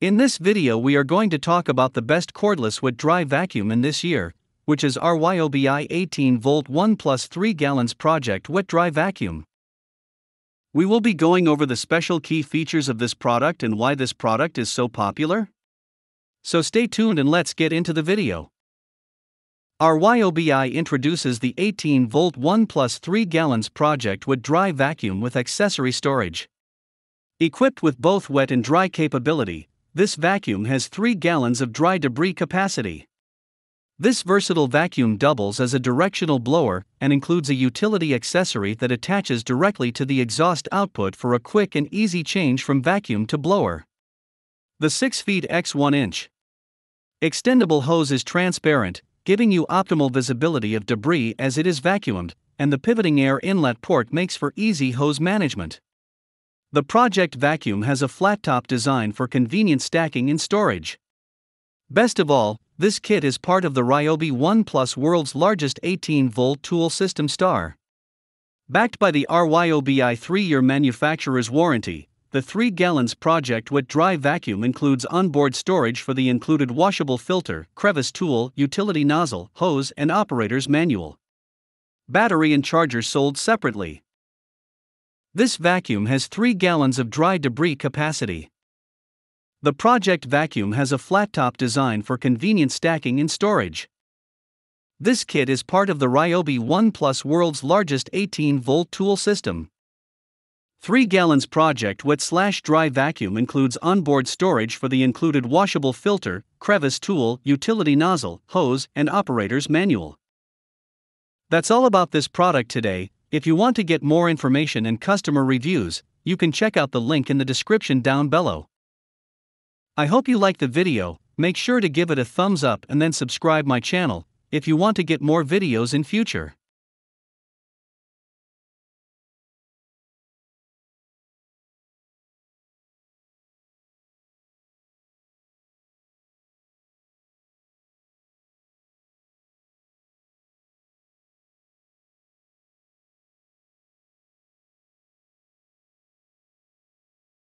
In this video we are going to talk about the best cordless wet dry vacuum in this year, which is our YOBI 18V 1 plus 3 gallons project wet dry vacuum. We will be going over the special key features of this product and why this product is so popular. So stay tuned and let's get into the video. Our YOBI introduces the 18V 1 plus 3 gallons project wet dry vacuum with accessory storage. Equipped with both wet and dry capability, this vacuum has 3 gallons of dry debris capacity. This versatile vacuum doubles as a directional blower and includes a utility accessory that attaches directly to the exhaust output for a quick and easy change from vacuum to blower. The 6 feet x 1 inch extendable hose is transparent, giving you optimal visibility of debris as it is vacuumed, and the pivoting air inlet port makes for easy hose management. The project vacuum has a flat-top design for convenient stacking and storage. Best of all, this kit is part of the Ryobi 1 Plus world's largest 18V tool system star. Backed by the RYOBI 3-year manufacturer's warranty, the 3 gallons project wet dry vacuum includes onboard storage for the included washable filter, crevice tool, utility nozzle, hose, and operator's manual. Battery and charger sold separately. This vacuum has 3 gallons of dry debris capacity. The project vacuum has a flat-top design for convenient stacking and storage. This kit is part of the Ryobi 1 Plus world's largest 18V tool system. 3 gallons project wet/dry vacuum includes onboard storage for the included washable filter, crevice tool, utility nozzle, hose, and operator's manual. That's all about this product today. If you want to get more information and customer reviews, you can check out the link in the description down below. I hope you liked the video. Make sure to give it a thumbs up and then subscribe my channel if you want to get more videos in future.